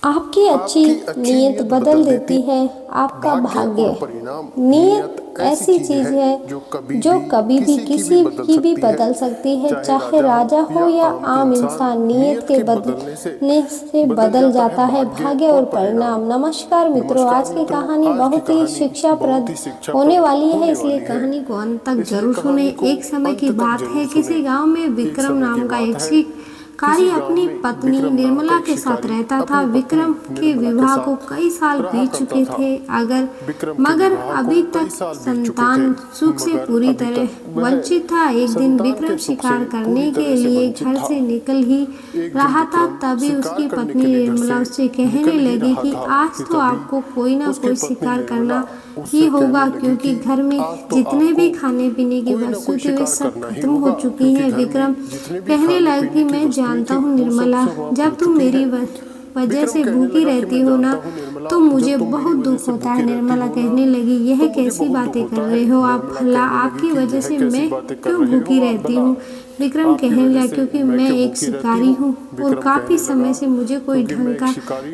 आपकी अच्छी नीयत बदल देती है आपका भाग्य। नीयत ऐसी चीज है जो कभी भी किसी की भी बदल सकती है, चाहे राजा हो या आम इंसान। नीयत के बदलने से बदल जाता है भाग्य और परिणाम। नमस्कार मित्रों, आज की कहानी बहुत ही शिक्षाप्रद होने वाली है, इसलिए कहानी को अंत तक जरूर सुने। एक समय की बात है, किसी गांव में विक्रम नाम का एक शिकारी अपनी पत्नी निर्मला के साथ रहता था। विक्रम के विवाह को कई साल बीत चुके थे, मगर अभी तक संतान सुख से पूरी तरह वंचित था। एक दिन विक्रम शिकार करने के लिए घर से निकल ही रहा था, तभी उसकी पत्नी निर्मला उससे कहने लगी कि आज तो आपको कोई ना कोई शिकार करना ही होगा, क्योंकि घर में जितने भी खाने पीने की वस्तु थी वे सब खत्म हो चुकी हैं। विक्रम कहने लगा कि मैं जानता हूँ निर्मला, जब तुम मेरी वजह से भूखी रहती हो ना, तो मुझे बहुत दुख होता है। निर्मला कहने लगी, यह कैसी बातें कर रहे हो आप? भला आपकी वजह से मैं क्यों भूखी रहती हूँ? विक्रम कहने लगा, क्योंकि मैं एक शिकारी हूँ और काफी समय से मुझे कोई ढंग का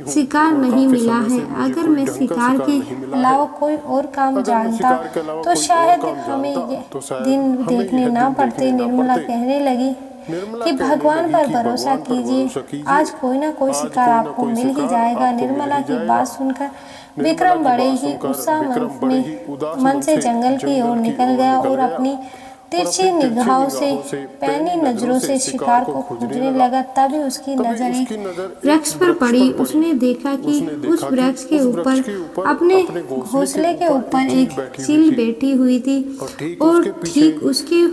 शिकार नहीं मिला है। अगर मैं शिकार के अलावा कोई और काम जानता तो शायद हमें ये दिन देखने ना पड़ते। निर्मला कहने लगी कि भगवान पर भरोसा कीजिए, आज कोई ना कोई शिकार आपको मिल ही जाएगा। निर्मला की बात सुनकर विक्रम बड़े ही उत्साह मन से जंगल की ओर निकल गया और अपनी तिरछी निगाहों से पैनी नजरों से शिकार को खोजने लगा। तभी उसकी नजर एक वृक्ष पर पड़ी। उसने देखा कि उस वृक्ष के ऊपर अपने घोंसले के ऊपर एक चील बैठी हुई थी और ठीक उसके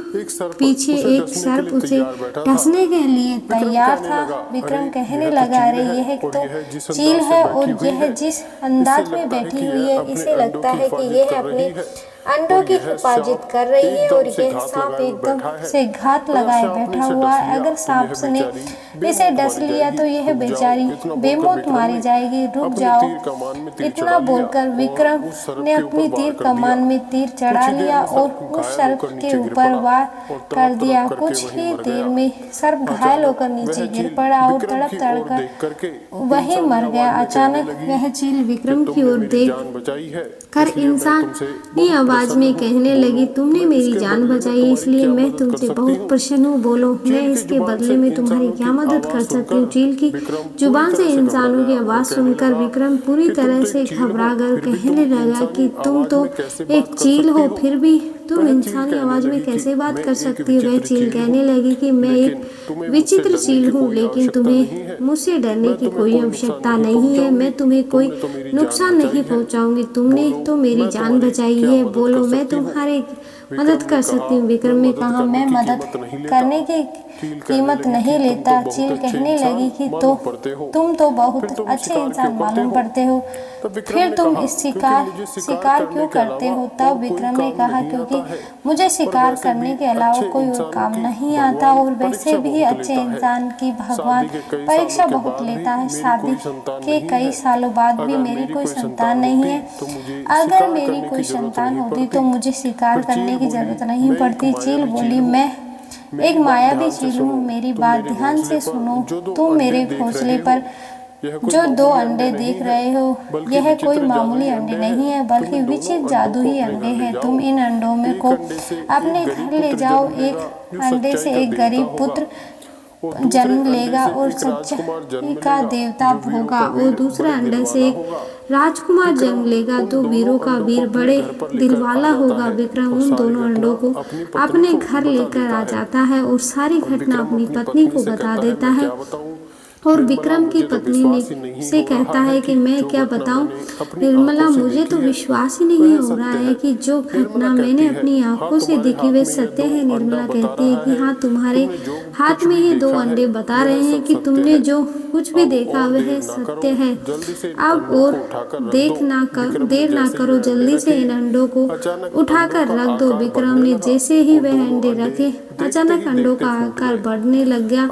पीछे एक सर्प उसे डसने के लिए तैयार था। विक्रम कहने लगा, अरे यह तो चील है और यह जिस अंदाज में बैठी हुई है, इसे लगता है कि यह अपने अंडों की हिफाजत कर रही है और यह सांप एकदम से घात लगाए बैठा हुआ है। अगर सांप ने इसे डस लिया तो यह बेचारी बेमौत मारी जाएगी। रुक जाओ। इतना बोलकर विक्रम ने अपनी तीर कमान में तीर चढ़ा लिया और उस सर्प के ऊपर वार कर दिया। कुछ ही देर में सर्प घायल होकर नीचे गिर पड़ा और तड़प तड़कर वही मर गया। अचानक वह चील विक्रम की ओर देख कर इंसानी आवाज में कहने लगी, तुमने मेरी जान बचाई, इसलिए मैं तुमसे बहुत प्रसन्न हूँ। बोलो, मैं इसके बदले में तुम्हारी क्या मदद कर सकती हूँ? चील की जुबान से इंसानों की आवाज सुनकर विक्रम पूरी तरह से घबरा कर कहने लगा कि तुम तो एक चील हो, फिर भी तुम इंसानी आवाज में कैसे बात कर सकती हो? वह चील कहने लगी कि मैं एक विचित्र चील हूँ, लेकिन तुम्हें मुझसे डरने की कोई आवश्यकता नहीं है। मैं तुम्हें कोई नुकसान नहीं पहुँचाऊंगी। तुमने तो मेरी जान बचाई है। बोलो, मैं तुम्हारे मदद कर सकती हूँ। विक्रम ने कहा, मैं मदद करने की कीमत नहीं लेता। चील कहने लगी कि तुम तो बहुत अच्छे इंसान मालूम पड़ते हो, फिर तुम इस शिकार क्यों करते हो? तब विक्रम ने कहा, क्योंकि मुझे शिकार करने के अलावा कोई और काम नहीं आता और वैसे भी अच्छे इंसान की भगवान परीक्षा बहुत लेता है। शादी के कई सालों बाद भी मेरी कोई संतान नहीं है। अगर मेरी कोई संतान होती तो मुझे शिकार करने की जरूरत नहीं पड़ती। चील बोली, मैं एक मायावी चील हूँ, मेरी बात ध्यान से सुनो। तुम मेरे घोंसले पर जो 2 अंडे देख रहे हो, यह कोई मामूली अंडे नहीं है, बल्कि विचित्र जादुई अंडे हैं। तुम इन अंडों में को अपने घर ले जाओ। एक अंडे से एक गरीब पुत्र जन्म लेगा और सच्चाई का देवता होगा, और दूसरे अंडे से एक राजकुमार जन्म लेगा तो वीरों का वीर बड़े दिलवाला होगा। विक्रम उन दोनों अंडों को अपने घर लेकर आ जाता है और सारी घटना अपनी पत्नी को बता देता है। और विक्रम की पत्नी ने से कहता है कि मैं क्या बताऊं निर्मला, मुझे तो विश्वास ही नहीं हो रहा है कि जो घटना मैंने अपनी आंखों से देखी वे सत्य है। निर्मला कहती है कि हाँ, तुम्हारे हाथ में ही 2 अंडे बता रहे हैं कि तुमने जो कुछ भी देखा वह सत्य है। अब और देर ना करो, जल्दी से इन अंडों को उठाकर रख दो। विक्रम ने जैसे ही वह अंडे रखे, अचानक अंडों का आकार बढ़ने लग गया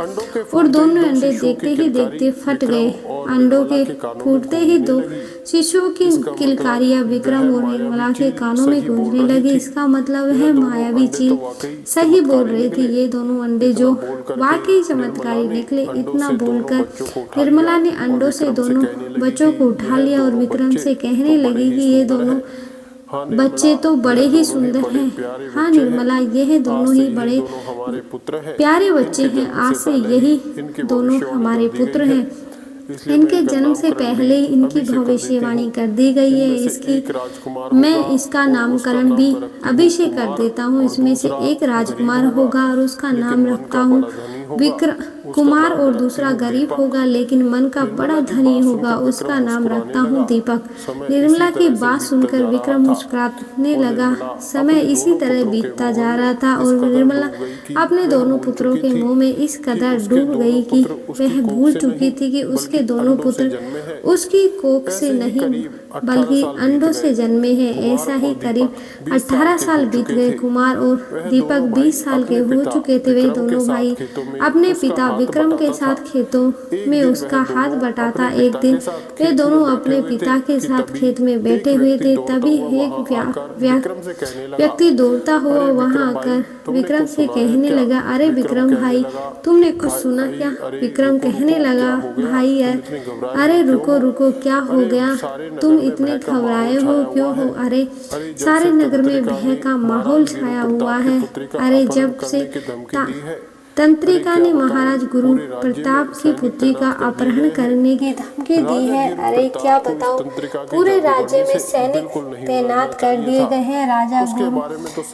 और दोनों अंडे देखते फट गए। अंडों के फूटते ही 2 शिशुओं की किलकारियां विक्रम और निर्मला के कानों में गूंजने लगी। इसका मतलब है मायावी चील सही बोल रही थी। ये दोनों अंडे जो वाकई चमत्कारी निकले। इतना बोलकर निर्मला ने अंडों से दोनों बच्चों को उठा लिया और विक्रम से कहने लगी कि ये दोनों बच्चे तो बड़े ही सुंदर हैं। हाँ निर्मला, यह दोनों ही बड़े प्यारे बच्चे हैं। आज से यही दोनों हमारे पुत्र हैं। इनके जन्म से पहले ही इनकी भविष्यवाणी कर दी गई है। मैं इसका नामकरण भी अभिषेक कर देता हूँ। इसमें से एक राजकुमार होगा और उसका नाम रखता हूँ विक्रम कुमार, और दूसरा गरीब होगा लेकिन मन का बड़ा धनी होगा, उसका नाम रखता हूँ दीपक। निर्मला की बात सुनकर विक्रम मुस्कुराने लगा। समय इसी तरह बीतता जा रहा था और निर्मला अपने दोनों पुत्रों के मुंह में इस कदर डूब गई कि वह भूल चुकी थी कि उसके दोनों पुत्र उसकी कोख से नहीं बल्कि अंडों से जन्मे हैं। ऐसा ही करीब 18 साल बीत गए। कुमार और दीपक 20 साल के हो चुके थे। वे दोनों भाई अपने पिता विक्रम के साथ खेतों में उसका हाथ बटाता। एक दिन वे दोनों अपने पिता के साथ खेत में बैठे हुए थे। तभी एक व्यक्ति दौड़ता हुआ वहां आकर विक्रम से कहने लगा, अरे विक्रम भाई, तुमने कुछ सुना क्या? विक्रम कहने लगा, भाई अरे रुको रुको, क्या हो गया? तुम इतने घबराए हो क्यों हो? अरे सारे नगर में भय का माहौल छाया हुआ है। अरे जब से तंत्रिका ने महाराज गुरु प्रताप की पुत्री का अपहरण करने की धमकी दी है। अरे क्या बताऊं, पूरे राज्य में सैनिक तैनात कर दिए गए हैं। राजा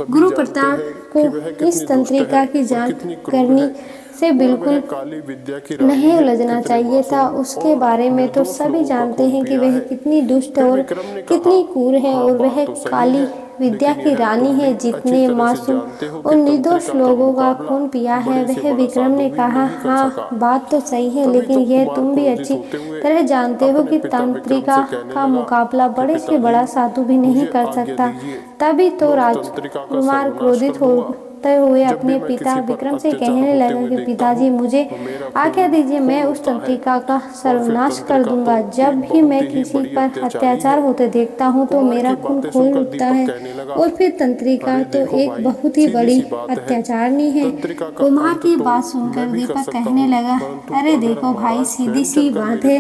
गुरु प्रताप को इस तंत्रिका की जांच करनी से बिल्कुल नहीं उलझना चाहिए था। उसके बारे में तो सभी जानते हैं कि वह कितनी दुष्ट और कितनी क्रूर है, और वह काली विद्या की रानी है। जितने मासूम और निर्दोष लोगों का खून पिया है वह। विक्रम ने कहा, हाँ बात तो सही है, लेकिन यह तुम भी अच्छी तरह जानते हो कि तंत्रिका का मुकाबला बड़े से बड़ा साधु भी नहीं कर सकता। तभी तो राजकुमार क्रोधित होते हुए अपने पिता विक्रम से कहने लगा कि पिताजी, मुझे आज्ञा दीजिए, मैं उस तंत्रिका का सर्वनाश कर दूंगा। जब भी मैं किसी पर अत्याचार होते देखता हूँ तो मेरा खून खौल उठता है, और फिर तंत्रिका तो एक बहुत ही बड़ी अत्याचारनी है। कुमार की बात सुनकर दीपक कहने लगा, अरे देखो भाई, सीधी सी बात है,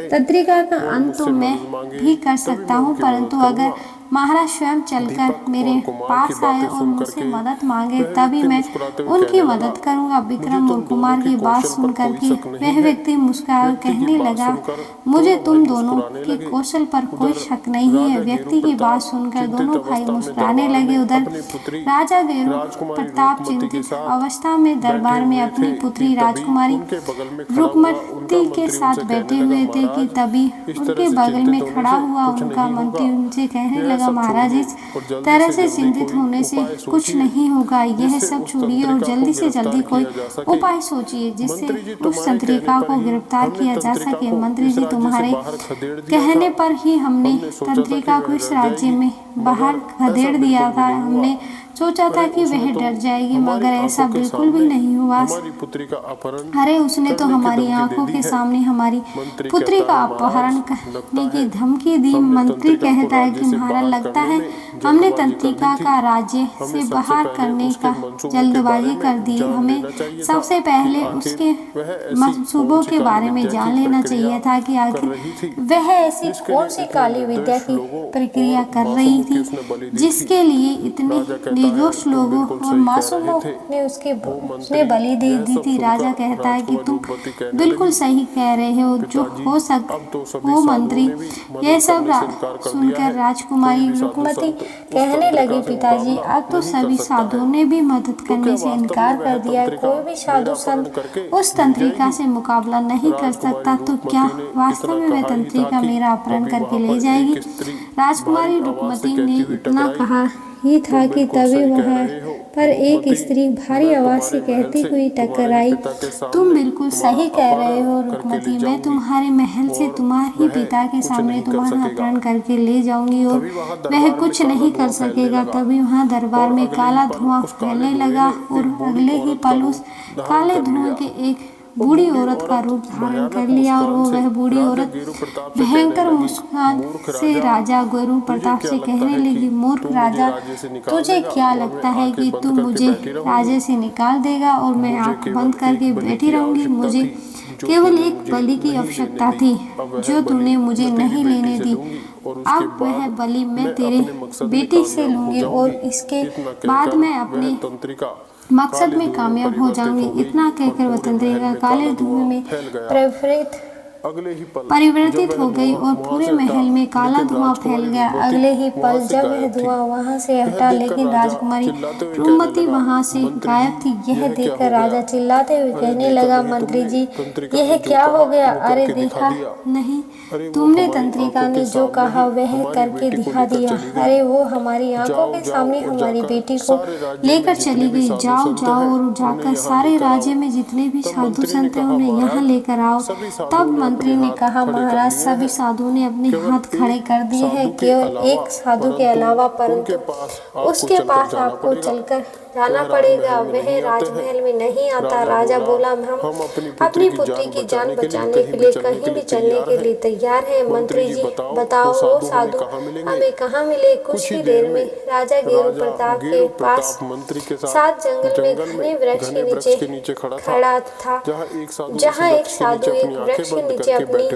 तंत्रिका का अंत तो मैं भी कर सकता हूँ, परंतु अगर महाराज स्वयं चलकर मेरे पास आए और मुझसे मदद मांगे तभी मैं उनकी मदद करूंगा। विक्रम और कुमार की बात सुनकर कि वह व्यक्ति मुस्कुराकर कहने लगा, मुझे तुम दोनों के कौशल पर कोई शक नहीं है। व्यक्ति की बात सुनकर दोनों भाई मुस्कुराने लगे। उधर राजा गुरु प्रताप चिंतित अवस्था में दरबार में अपनी पुत्री राजकुमारी रुक्मती के साथ बैठे हुए थे कि तभी उनके बगल में खड़ा हुआ उनका मंत्री उनसे कहने लगा, महाराज, इस तरह से चिंतित होने से कुछ नहीं होगा। यह सब छोड़िए और जल्दी से जल्दी कोई उपाय सोचिए जिससे उस तंत्रिका को गिरफ्तार किया जा सके। मंत्री जी, तुम्हारे कहने पर ही हमने तंत्रिका को इस राज्य में बाहर खदेड़ दिया था। हमने सोचा था कि वह डर जाएगी, मगर ऐसा बिल्कुल भी नहीं हुआ। अरे उसने तो हमारी आंखों के सामने हमारी पुत्री का अपहरण करने की धमकी दी। मंत्री कहता है कि महाराज, लगता है हमने तंत्रिका का राज्य से बाहर करने का जल्दबाजी कर दी। हमें सबसे पहले उसके मंसूबों के बारे में जान लेना चाहिए था कि आखिर वह ऐसी कौन सी काली विद्या की प्रक्रिया कर रही थी जिसके लिए इतने निर्दोष लोगों और मासूमों ने उसने बलि दे दी थी। राजा कहता है कि तुम बिल्कुल सही कह रहे हो, जो हो मंत्री। यह सब सुनकर राजकुमारी रुक्मती कहने लगी, पिताजी, अब तो सभी साधुओं ने भी मदद करने से इनकार कर दिया। कोई भी साधु संत उस तंत्रिका से मुकाबला नहीं कर सकता, तो क्या वास्तव में वह तंत्रिका मेरा अपहरण करके ले जाएगी? राजकुमारी रुक्मती ने इतना कहा ही था कि तभी वहां पर एक स्त्री भारी आवाज से कहती हुई टकराई, तुम बिल्कुल सही कह रहे हो रुक्मती, मैं तुम्हारे महल से तुम्हारे पिता के सामने तुम्हारा अपहरण करके ले जाऊंगी और वह कुछ नहीं कर सकेगा। तभी वहां दरबार में काला धुआं फैलने लगा और अगले ही पल उस काले धुआं के एक बूढ़ी औरत का रूप धारण कर लिया और वह बूढ़ी औरत भयंकर मुस्कान से राजा गुरु प्रताप से कहने लगी, मूर्ख राजा, तुझे क्या लगता है कि तू मुझे राज्य से निकाल देगा और मैं आंख बंद करके बैठी रहूंगी? मुझे केवल एक बलि की आवश्यकता थी जो तूने मुझे नहीं लेने दी। अब वह बलि मैं तेरे बेटी से लूंगी और इसके बाद मैं अपने मकसद में कामयाब हो जाऊंगी। इतना कहकर वह तंत्रिका काले धुएं में परिवर्तित हो गई और पूरे महल में काला धुआं फैल गया। अगले ही पल जब वह धुआं वहां से हटा, लेकिन राजकुमारी रूपमती वहां से गायब थी। यह देखकर राजा चिल्लाते हुए कहने लगा, मंत्री जी, यह क्या हो गया? अरे देखा नहीं, तुमने तंत्रिका ने जो कहा वह करके दिखा दिया। अरे वो हमारी आंखों के सामने हमारी बेटी को लेकर चली गई। जाओ जाओ और जाकर सारे राज्य में जितने भी साधु संत हैं उन्हें यहाँ लेकर आओ। तब मंत्री ने कहा, महाराज, सभी साधुओं ने अपने हाथ खड़े कर दिए हैं, केवल एक साधु के अलावा, परंतु उसके पास आपको चलकर जाना पड़ेगा। वह राजमहल में नहीं आता। राजा बोला, हम अपनी पुत्री की जान बचाने के लिए कहीं भी चलने के लिए तैयार हैं। मंत्री जी, बताओ वो साधु हमें कहाँ मिले? कुछ ही देर में राजा गेरू प्रताप के पास सात जंगल में घने वृक्ष के नीचे खड़ा था, जहाँ एक साधु एक वृक्ष के नीचे अपनी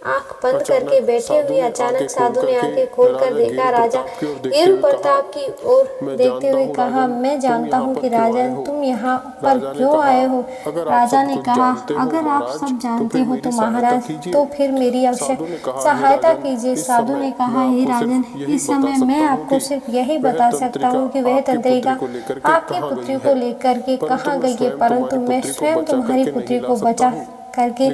आंख बंद करके बैठे हुए। अचानक साधु ने आंखें खोलकर देखा। राजा गेरू प्रताप की ओर देखते हुए कहा, मैं जानता हूँ कि राजन, तुम यहाँ पर क्यों आए हो? राजा ने कहा, अगर आप सब जानते हो तो महाराज, तो फिर मेरी सहायता कीजिए। साधु ने कहा, हे राजन, इस समय मैं आपको सिर्फ यही बता सकता हूँ कि वह तंत्रिका आपकी पुत्री को लेकर के कहाँ गई है, परंतु मैं स्वयं तुम्हारी पुत्री को बचा करके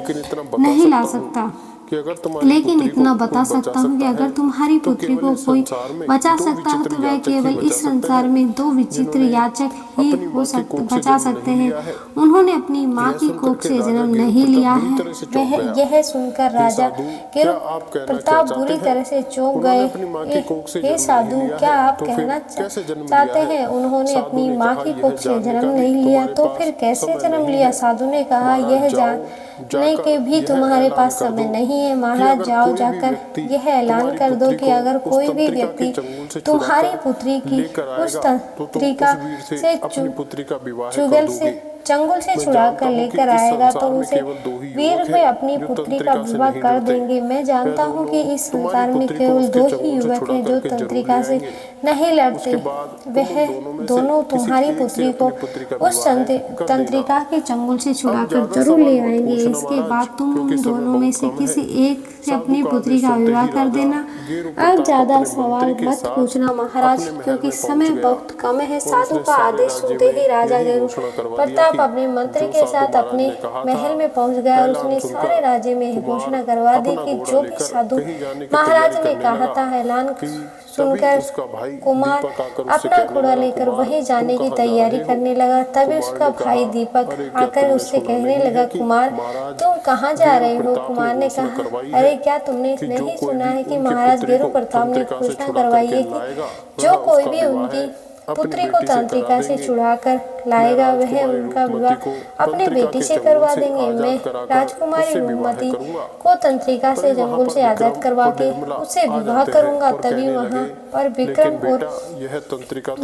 नहीं ला सकता। लेकिन इतना बता सकता हूँ कि अगर तुम्हारी पुत्री को कोई बचा सकता है तो वह केवल इस संसार में दो विचित्र याचक ही बचा सकते हैं। उन्होंने अपनी माँ की कोख से जन्म नहीं लिया है। वह यह सुनकर राजा गेरू प्रताप बुरी तरह से चौंक गए। हे साधु, क्या आप कहना चाहते हैं उन्होंने अपनी माँ की कोख से जन्म नहीं लिया? तो फिर कैसे जन्म लिया? साधु ने कहा, यह जानने के भी तुम्हारे पास समय नहीं है। महाराज, जाओ जाकर यह ऐलान कर दो कि अगर कोई भी व्यक्ति तुम्हारी पुत्री की उस तंत्रिका से चंगुल से छुड़ा कर लेकर आएगा तो उसे वीर में अपनी पुत्री का विवाह कर देंगे। मैं जानता हूँ कि इस संसार में केवल दो ही युवक हैं जो तंत्रिका से नहीं लड़ते। वह दोनों तुम्हारी पुत्री को उस तंत्रिका के चंगुल से छुड़ाकर जरूर ले आएंगे। इसके बाद तुम उन दोनों में से किसी एक से अपनी पुत्री का विवाह कर देना। अब ज्यादा सवाल मत पूछना महाराज, क्योंकि समय बहुत कम है। साधु का आदेश सुनते ही राजा गेरू प्रताप अपने मंत्री के साथ अपने महल में पहुंच गया और उसने सारे राज्य में घोषणा करवा दी कि जो भी साधु महाराज ने कहा था। ऐलान सुनकर कुमार अपना घोड़ा लेकर वहीं जाने की तैयारी करने लगा। तभी उसका भाई दीपक आकर उससे कहने लगा, कुमार, तुम कहाँ जा रहे हो? कुमार ने कहा, अरे क्या तुमने नहीं सुना है कि महाराज गेरू प्रताप ने घोषणा करवाई है कि जो कोई भी उनकी पुत्री को तंत्रिका से छुड़ाकर लाएगा वह उनका विवाह अपनी बेटी से करवा देंगे। मैं राजकुमारी रूपमती को तंत्रिका से जंगल से आजाद करवा के उससे विवाह करूंगा। तभी वहां पर विक्रम और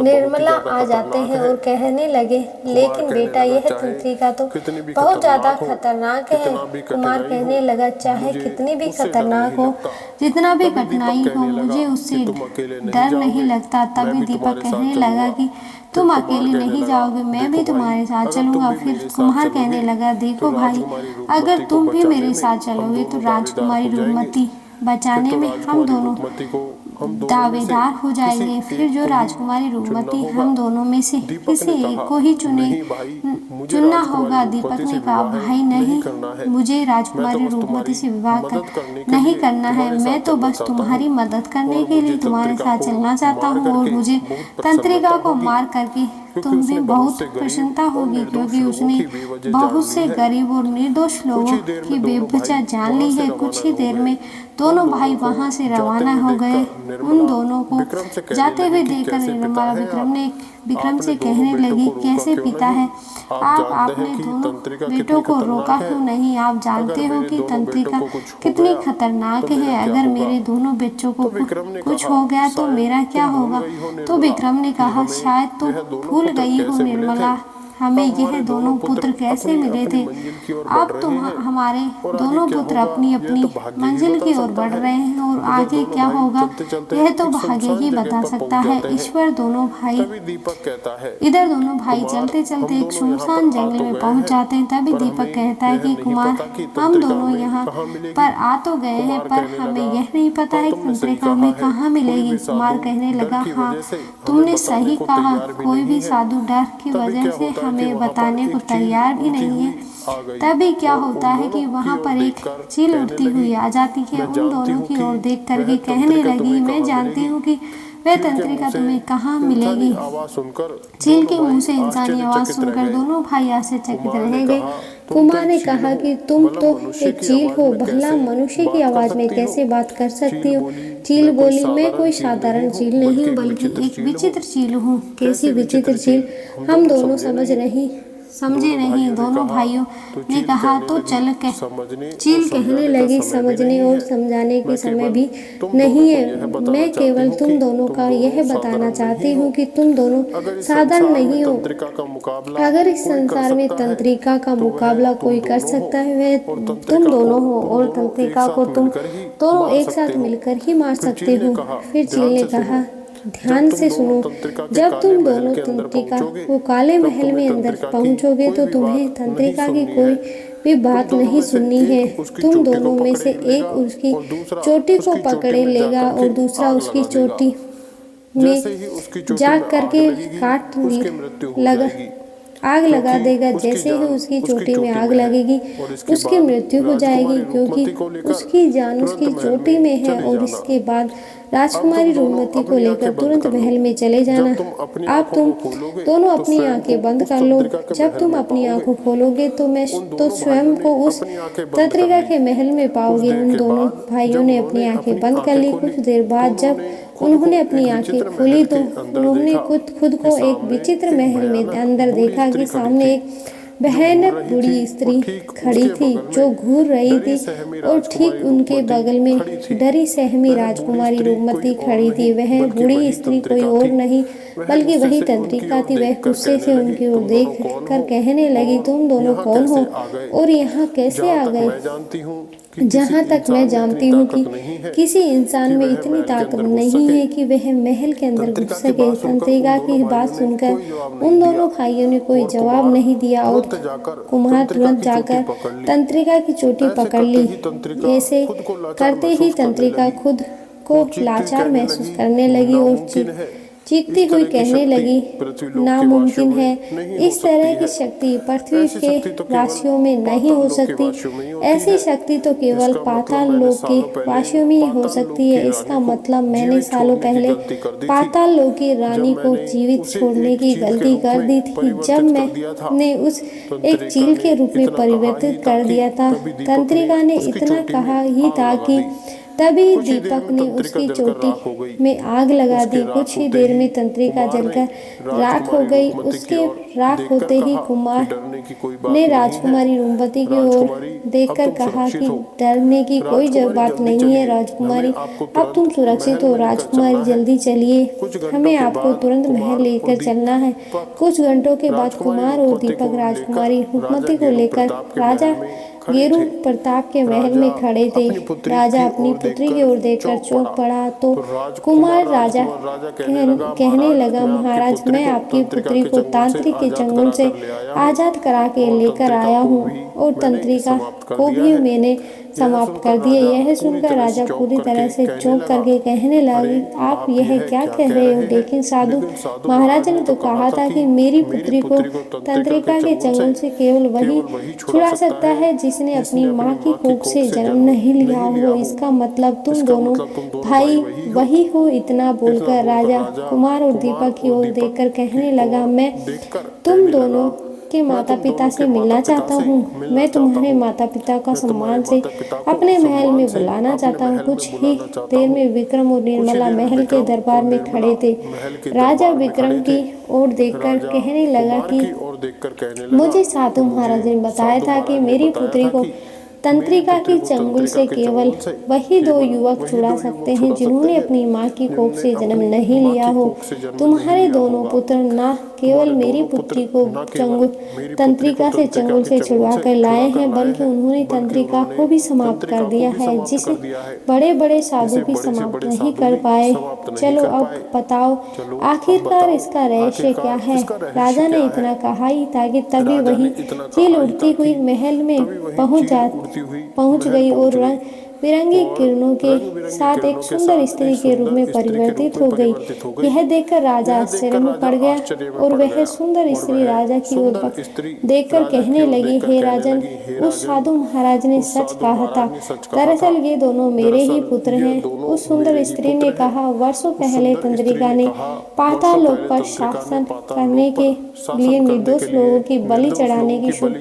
निर्मला आ जाते हैं और कहने लगे, लेकिन बेटा, यह तंत्रिका तो बहुत ज्यादा खतरनाक है। कुमार कहने लगा, चाहे कितनी भी खतरनाक हो, जितना भी कठिनाई हो, मुझे उससे डर नहीं लगता। तभी दीपक कहने लगा कि तुम अकेले नहीं जाओगे, मैं भी तुम्हारे साथ चलूंगा। फिर कुमार कहने लगा, देखो भाई, अगर तुम भी मेरे साथ चलोगे तो राजकुमारी रूपमती बचाने में हम दोनों दावेदार हो जाएंगे। फिर जो राजकुमारी रूपमती हम दोनों में से किसी एक को ही चुनना होगा। दीपक ने कहा, भाई नहीं, मुझे राजकुमारी रूपमती से विवाह नहीं करना है। मैं तो बस तुम्हारी मदद करने के लिए तुम्हारे साथ चलना चाहता हूँ और मुझे तंत्रिका को मार करके तो उन्हें बहुत प्रसन्नता होगी, क्योंकि उसने बहुत से गरीब और निर्दोष लोगों की बेवजह जान ली है। कुछ ही देर में दोनों भाई वहां से रवाना हो गए। उन दोनों को जाते हुए देखकर निर्मला विक्रम से कहने लगी, कैसे पिता है आप? आपने दोनों बेटों को रोका क्यों नहीं? आप जानते हो कि तंत्रिका कितनी खतरनाक है। अगर मेरे दोनों बच्चों को कुछ हो गया तो मेरा क्या होगा? तो विक्रम ने कहा, शायद तुम भूल गई हो निर्मला, हमें यह दोनों पुत्र कैसे मिले थे। अब तो हमारे दोनों पुत्र अपनी अपनी मंजिल की ओर बढ़ रहे हैं और आगे क्या होगा यह तो भाग्य ही बता सकता है। ईश्वर दोनों भाई इधर दोनों भाई चलते चलते एक सुनसान जंगल में पहुंच जाते हैं। तभी दीपक कहता है कि कुमार, हम दोनों यहाँ पर आ तो गए हैं, पर हमें यह नहीं पता है कि तंत्रिका हमें कहाँ मिलेगी। कुमार कहने लगा, हाँ तुमने सही कहा, कोई भी साधु डर की वजह से हमें बताने को तैयार भी नहीं है। तभी क्या होता है कि वहाँ पर एक चील उड़ती हुई आ जाती है। उन दोनों की ओर देख करके कहने लगी, मैं जानती हूँ कि वह तंत्रिका तुम्हें कहाँ मिलेगी। चील के मुंह से इंसानी आवाज सुनकर दोनों भाई आश्चर्यचकित रह गए। कुमार ने कहा कि तुम तो एक चील हो, भला मनुष्य की आवाज में कैसे बात कर सकती हो? चील बोली, मैं कोई साधारण चील नहीं हूँ, बल्कि एक विचित्र चील हूँ। कैसी विचित्र चील? हम दोनों समझे नहीं। दोनों भाइयों ने कहा, तो चल चील कहने लगी, समझने और समझाने के समय भी नहीं है। मैं केवल तुम दोनों का यह बताना चाहती हूँ कि तुम दोनों साधारण नहीं हो। अगर इस संसार में तंत्रिका का मुकाबला कोई कर सकता है वह तुम दोनों हो, और तंत्रिका को तुम दोनों एक साथ मिलकर ही मार सकते हो। फिर चील ने कहा, ध्यान से सुनो, जब तुम दोनों तंत्रिका को काले महल में अंदर पहुंचोगे तो तुम्हें तंत्रिका की कोई भी बात नहीं सुननी है। तुम दोनों में से एक उसकी चोटी को पकड़े लेगा और दूसरा उसकी चोटी में जा करके आग लगा देगा। जैसे ही उसकी चोटी में आग लगेगी उसकी मृत्यु हो जाएगी, क्योंकि उसकी जान उसकी चोटी में है। और इसके बाद राजकुमारी रूपमती को लेकर तुरंत महल में चले जाना। अब तुम दोनों अपनी आंखें बंद कर लो। जब तुम अपनी आंखों खोलोगे तो स्वयं को उस तंत्रिका के महल में पाओगे। उन दोनों भाइयों ने अपनी आंखें बंद कर ली। कुछ देर बाद जब उन्होंने अपनी आंखें खोली तो उन्होंने खुद को एक विचित्र महल में अंदर देखा कि सामने एक भयानक बूढ़ी स्त्री खड़ी थी जो घूर रही थी, और ठीक उनके बगल में डरी सहमी राजकुमारी रूपमती खड़ी थी। वह बूढ़ी स्त्री कोई और नहीं बल्कि वही तंत्रिका थी। वह गुस्से से उनकी ओर देख कर कहने लगी, तुम दोनों कौन हो और यहाँ कैसे आ गए? जहाँ तक मैं जानती हूँ कि किसी इंसान में इतनी ताकत नहीं है कि वह महल के अंदर घुस सके। तंत्रिका की बात सुनकर उन दोनों भाइयों ने कोई जवाब नहीं दिया और कुमार तुरंत जाकर तंत्रिका की चोटी पकड़ ली। ऐसे करते ही तंत्रिका खुद को लाचार महसूस करने लगी और चीखती हुई कहने लगी, नामुमकिन है, इस तरह की शक्ति पृथ्वी के वासियों में नहीं हो सकती। ऐसी शक्ति तो केवल पाताल लोक के वासियों में ही हो सकती है। इसका मतलब मैंने सालों पहले पाताल लोक की रानी को जीवित छोड़ने की गलती कर दी थी, जब मैंने उस एक चील के रूप में परिवर्तित कर दिया था। तंत्रिका ने इतना कहा ही था कि तभी दीपक ने उसकी चोटी में आग लगा दी। कुछ ही देर में तंत्रिका जलकर राख हो गई। उसके राख होते ही कुमार ने राजकुमारी रूपमती की ओर देखकर कहा कि डरने की कोई बात नहीं है राजकुमारी, अब तुम सुरक्षित हो। राजकुमारी जल्दी चलिए, हमें आपको तुरंत महल लेकर चलना है। कुछ घंटों के बाद कुमार और दीपक राजकुमारी रूपमती को लेकर राजा गेरू प्रताप के महल में खड़े थे। राजा अपनी पुत्री की ओर देखकर चौंक पड़ा तो कुमार राजा कहने लगा, महाराज, मैं आपकी पुत्री को तांत्रिक के चंगुल से आजाद करा के लेकर आया हूँ और तंत्रिका को भी मैंने समाप्त कर दिया। यह सुनकर राजा पूरी तरह से चौंक करके कहने लगे, आप यह क्या कह रहे हो? लेकिन साधु महाराज ने तो कहा था कि मेरी पुत्री को तंत्रिका के चंगुल से केवल वही छुड़ा सकता है जिसने अपनी माँ की कोख से जन्म नहीं लिया हो। इसका मतलब तुम दोनों भाई वही हो। इतना बोलकर राजा कुमार और दीपक की ओर देखकर कहने लगा, मैं तुम दोनों के माता पिता से मिलना चाहता हूँ। मैं तुम्हारे माता पिता का सम्मान से अपने महल में बुलाना चाहता हूँ। कुछ ही देर में विक्रम और निर्मला महल के दरबार में खड़े थे। राजा विक्रम की ओर देखकर कहने लगा कि मुझे साधु महाराज ने बताया था कि मेरी पुत्री को तंत्रिका की चंगुल से केवल वही दो युवक छुड़ा सकते हैं जिन्होंने अपनी माँ की कोख से जन्म नहीं लिया हो। तुम्हारे दोनों पुत्र न केवल मेरी पुत्री को तंत्रिका से चंगुल से छुड़वा कर लाए हैं, बल्कि उन्होंने तंत्रिका को भी समाप्त कर दिया है, जिसे बड़े बड़े साधु भी समाप्त नहीं कर पाए। चलो अब बताओ आखिरकार इसका रहस्य क्या है? राजा ने इतना कहा ही था कि तभी वही चील उड़ती हुई महल में पहुंच गई और रंग बिरंगी किरणों के साथ एक सुंदर स्त्री के रूप में परिवर्तित हो गई। यह देखकर राजा आश्चर्य में पड़ गया और वह सुंदर स्त्री राजा की ओर देखकर कहने लगी, हे राजन, उस साधु महाराज ने सच कहा था। दरअसल ये दोनों मेरे ही पुत्र हैं। उस सुंदर स्त्री ने कहा, वर्षों पहले तंत्रिका ने पाताल लोक पर शासन करने के लिए निर्दोष लोगों की बलि चढ़ाने की शुरू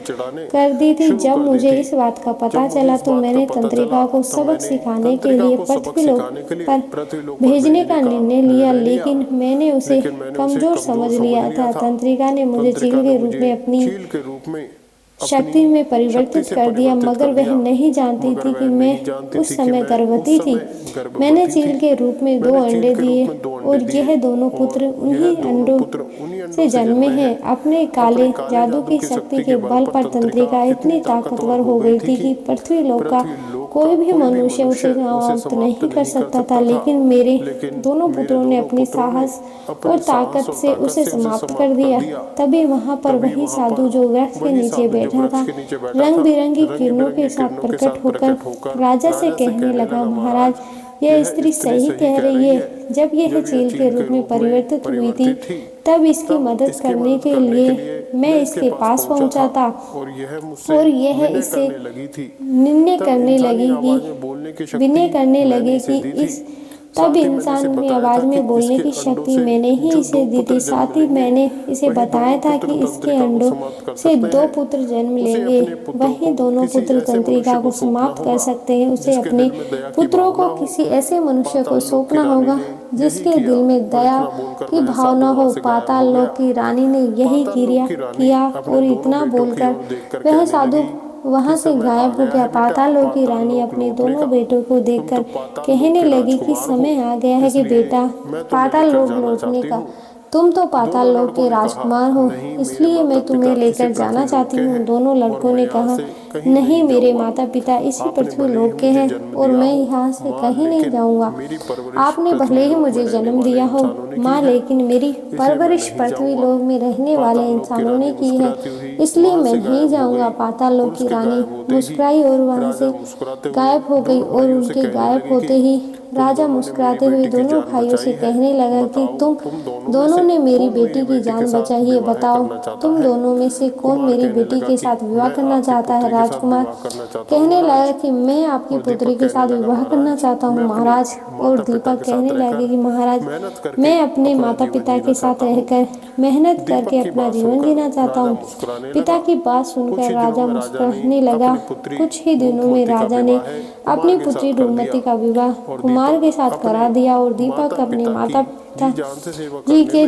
कर दी थी। जब मुझे इस बात का पता चला तो मैंने तंत्रिका को सबक सिखाने के लिए पृथ्वी लोक पर भेजने का निर्णय लिया, लेकिन मैंने उसे कमजोर समझ लिया था। तंत्रिका ने मुझे चील के रूप में अपनी शक्ति में परिवर्तित कर दिया, मगर वह नहीं जानती थी कि मैं उस समय गर्भवती थी। मैंने चील के रूप में 2 अंडे दिए और यह दोनों पुत्र उन्हीं अंडों से जन्मे हैं। अपने काले जादू की शक्ति के बल पर तंत्रिका इतनी ताकतवर हो गई थी कि पृथ्वी लोक का कोई भी मनुष्य उसे समाप्त नहीं कर सकता था, लेकिन मेरे दोनों पुत्रों ने अपनी साहस और ताकत से उसे समाप्त कर दिया। तभी वहां पर वही साधु जो वृक्ष के नीचे बैठा था रंग बिरंगी किरणों के साथ प्रकट होकर राजा से कहने लगा, महाराज, यह स्त्री सही कह रही है। जब यह चील के रूप में परिवर्तित हुई थी तब इसकी मदद करने के लिए मैं इसके पास पहुंचा था और यह इसे विनय करने लगी कि इस तब इंसान में आवाज में बोलने की शक्ति मैंने ही इसे दी थी। साथ ही मैंने इसे बताया था कि इसके अंडों से 2 पुत्र जन्म लेंगे। वही दोनों पुत्र तंत्रिका को समाप्त कर सकते हैं। उसे अपने पुत्रों को किसी ऐसे मनुष्य को सौंपना होगा जिसके दिल में दया की भावना हो। पाताल लोक की रानी ने यही किया और इतना बोलकर वह साधु वहां से गायब हो गया। पाताल लोक की रानी अपने दोनों बेटों को देखकर कहने लगी कि समय आ गया है कि बेटा पाताल लोक लौटने का। तुम तो पाताल लोक के राजकुमार हो, इसलिए मैं तुम्हें लेकर जाना चाहती हूँ। दोनों लड़कों ने कहा, नहीं, मेरे माता पिता इसी पृथ्वी लोक के हैं और मैं यहाँ से कहीं नहीं जाऊँगा। आपने भले ही मुझे जन्म दिया हो माँ, लेकिन मेरी परवरिश पृथ्वी लोक में रहने वाले इंसानों ने की है, इसलिए मैं नहीं जाऊँगा। पाताल लोक की रानी मुस्कुराई और वहाँ से गायब हो गई और उनके गायब होते ही राजा मुस्कुराते हुए दोनों भाइयों से कहने लगा कि तुम दोनों ने मेरी बेटी की जान बचाई है। बताओ, तुम दोनों में से कौन मेरी बेटी के साथ विवाह करना चाहता है? राजकुमार कहने लगा कि मैं आपकी पुत्री के साथ विवाह करना चाहता हूँ महाराज। और दीपक कहने लगे कि महाराज, मैं अपने माता पिता के साथ रहकर मेहनत करके अपना जीवन जीना चाहता हूँ। पिता की बात सुनकर राजा मुस्कुराने लगा। कुछ ही दिनों में राजा ने अपनी पुत्री रुक्मती का विवाह कुमार के साथ करा दिया और दीपक अपने माता पिता जी के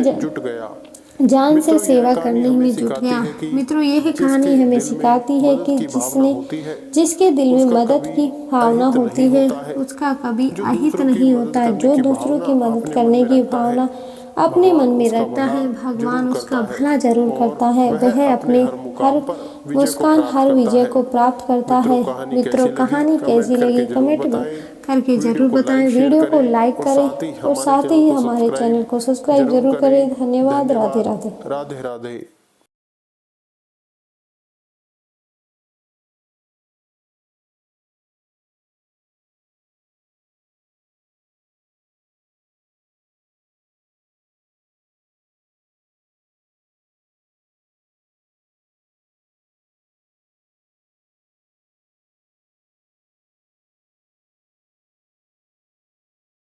जान से सेवा करने में जुट गया। मित्रों, यह कहानी हमें सिखाती है कि जिसके दिल में मदद की भावना होती है उसका कभी अहित नहीं होता। जो दूसरों की मदद करने की भावना अपने मन में रखता है, भगवान उसका भला जरूर करता है। वह अपने हर मुस्कान, हर विजय को प्राप्त करता है। मित्रों, कहानी कैसी लगी कमेंट में करके जरूर बताएं। वीडियो को लाइक करें और साथ ही हमारे चैनल को सब्सक्राइब जरूर करें। धन्यवाद। राधे राधे। राधे राधे।